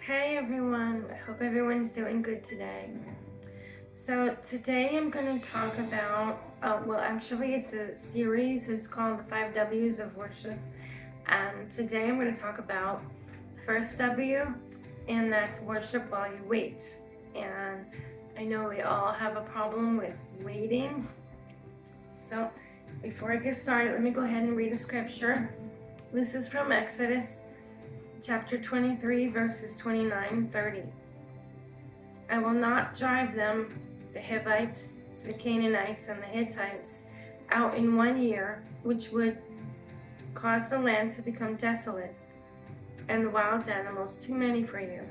Hey everyone, I hope everyone's doing good today. So today I'm going to talk about, actually it's a series, it's called the 5 W's of worship. And today I'm going to talk about the first W, and that's worship while you wait. And I know we all have a problem with waiting. So before I get started, let me go ahead and read a scripture. This is from Exodus chapter 23, verses 29 and 30. I will not drive them, the Hivites, the Canaanites, and the Hittites, out in 1 year, which would cause the land to become desolate, and the wild animals too many for you.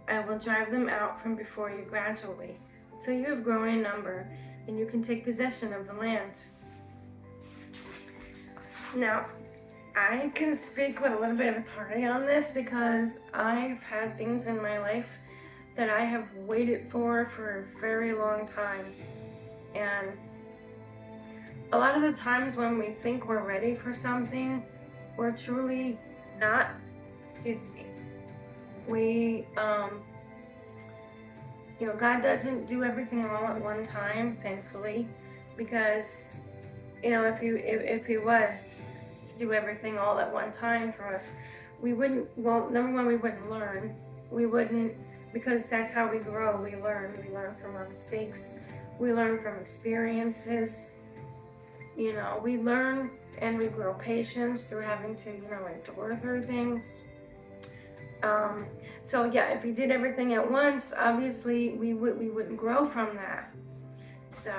I will drive them out from before you gradually, till you have grown in number, and you can take possession of the land. Now, I can speak with a little bit of authority on this because I've had things in my life that I have waited for a very long time. And a lot of the times when we think we're ready for something, we're truly not. God doesn't do everything all at one time, thankfully, because, if he was to do everything all at one time for us, we wouldn't, number one, we wouldn't learn. We wouldn't, because that's how we grow. We learn from our mistakes. We learn from experiences. We learn and we grow patience through having to, endure through things. If we did everything at once, obviously we wouldn't grow from that. So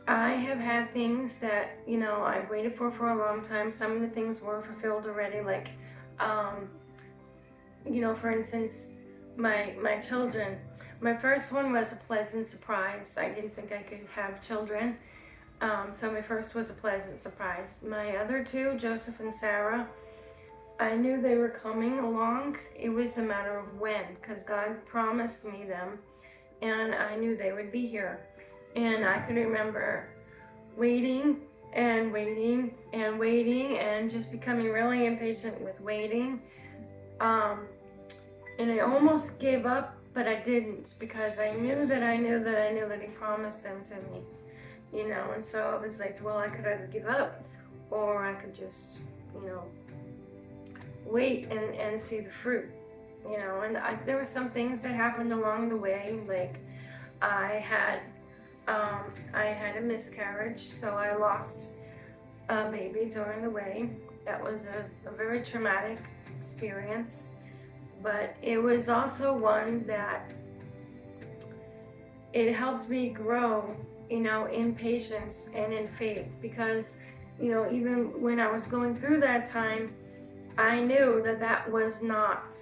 I have had things that, I've waited for a long time. Some of the things were fulfilled already, like, for instance, my children. My first one was a pleasant surprise. I didn't think I could have children. So my first was a pleasant surprise. My other two, Joseph and Sarah, I knew they were coming along. It was a matter of when, because God promised me them, and I knew they would be here. And I could remember waiting and waiting and waiting and just becoming really impatient with waiting. And I almost gave up, but I didn't, because I knew that he promised them to me. And so it was like, well, I could either give up or I could just, wait and see the fruit. And there were some things that happened along the way, like I had a miscarriage, so I lost a baby during the way. That was a very traumatic experience, but it was also one that it helped me grow, in patience and in faith, because, even when I was going through that time, I knew that was not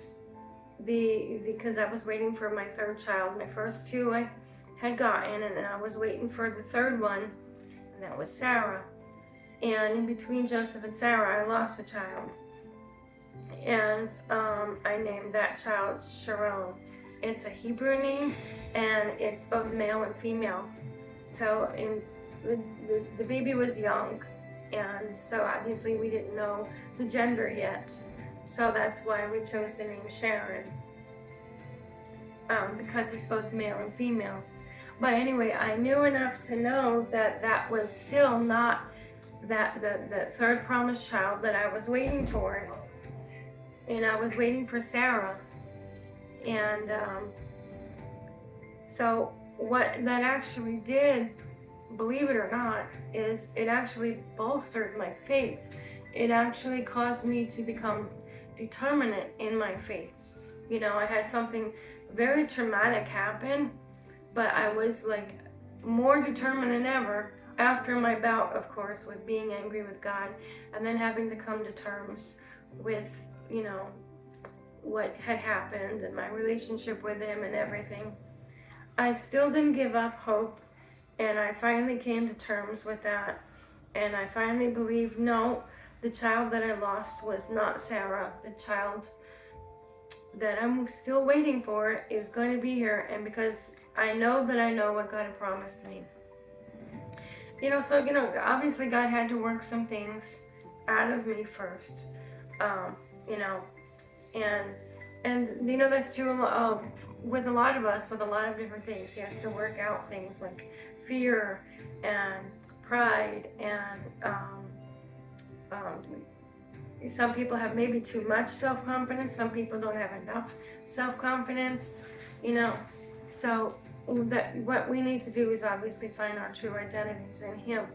because I was waiting for my third child. My first two I had gotten, and I was waiting for the third one, and that was Sarah. And in between Joseph and Sarah, I lost a child, and I named that child Sharon. It's a Hebrew name, and it's both male and female. So the baby was young, and so obviously we didn't know the gender yet. So that's why we chose the name Sharon, because it's both male and female. But anyway, I knew enough to know that was still not the third promised child that I was waiting for. And I was waiting for Sarah. And so what that actually did, believe it or not, is it actually bolstered my faith. It actually caused me to become determined in my faith. I had something very traumatic happen, but I was like more determined than ever after my bout, of course, with being angry with God, and then having to come to terms with, what had happened and my relationship with him and everything. I still didn't give up hope, and I finally came to terms with that, and I finally believed, no, the child that I lost was not Sarah. The child that I'm still waiting for is going to be here, and because I know what God had promised me. Obviously God had to work some things out of me first. you know, and you know that's true with a lot of us, with a lot of different things. He has to work out things like fear and pride and some people have maybe too much self-confidence. Some people don't have enough self-confidence, you know. So that what we need to do is obviously find our true identities in Him.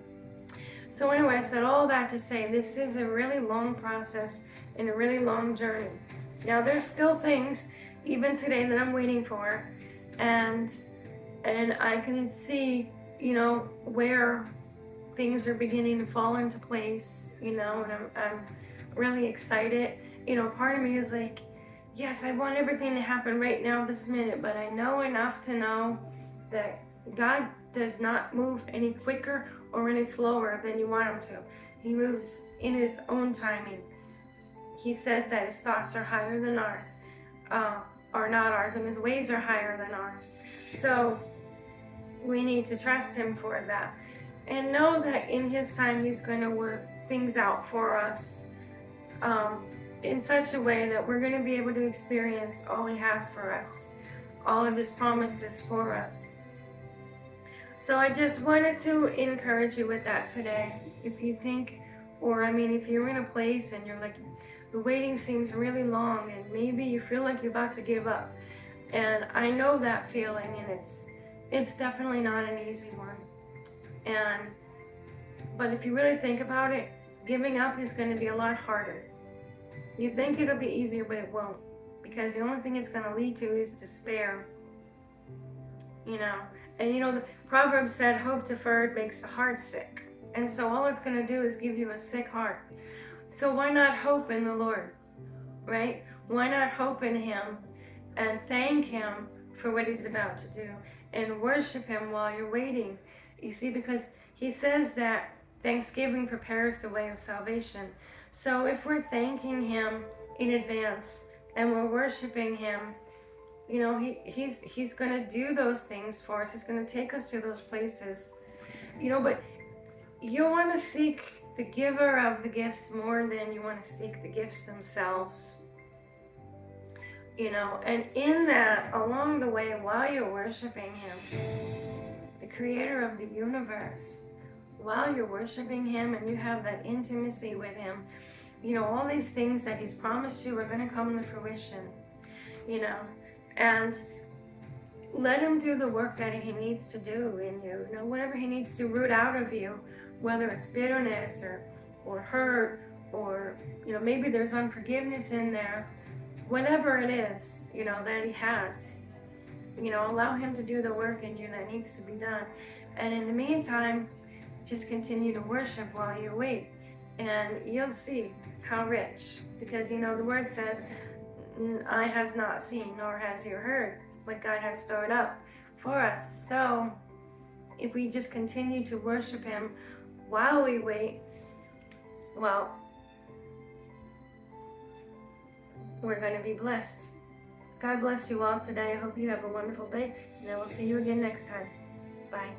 So anyway, I said all that to say this is a really long process and a really long journey. Now there's still things even today that I'm waiting for, and I can see, you know, where things are beginning to fall into place, you know, and I'm really excited. You know, part of me is like, yes, I want everything to happen right now, this minute, but I know enough to know that God does not move any quicker or any slower than you want Him to. He moves in His own timing. He says that His thoughts are higher than ours, are not ours, and His ways are higher than ours. So we need to trust Him for that. And know that in His time, He's going to work things out for us in such a way that we're going to be able to experience all He has for us, all of His promises for us. So I just wanted to encourage you with that today. If you think, or I mean, if you're in a place and you're like, the waiting seems really long and maybe you feel like you're about to give up. And I know that feeling, and it's definitely not an easy one. But if you really think about it, giving up is going to be a lot harder. You think it'll be easier, but it won't, because the only thing it's going to lead to is despair. You know, and you know the proverb said, "Hope deferred makes the heart sick," and so all it's going to do is give you a sick heart. So why not hope in the Lord, right? Why not hope in Him and thank Him for what He's about to do and worship Him while you're waiting? You see, because He says that Thanksgiving prepares the way of salvation. So if we're thanking Him in advance and we're worshiping Him, you know, He's going to do those things for us. He's going to take us to those places, you know. But you want to seek the giver of the gifts more than you want to seek the gifts themselves, you know. And in that, along the way, while you're worshiping Him, the creator of the universe, while you're worshiping Him and you have that intimacy with Him, you know, all these things that He's promised you are going to come to fruition, you know. And let Him do the work that He needs to do in you, you know, whatever He needs to root out of you, whether it's bitterness or hurt, or, you know, maybe there's unforgiveness in there, whatever it is, you know, that He has, you know, allow Him to do the work in you that needs to be done. And in the meantime, just continue to worship while you wait, and you'll see how rich, because, you know, the word says, eye has not seen, nor has ear heard what God has stored up for us. So if we just continue to worship Him while we wait, well, we're going to be blessed. God bless you all today. I hope you have a wonderful day, and I will see you again next time. Bye.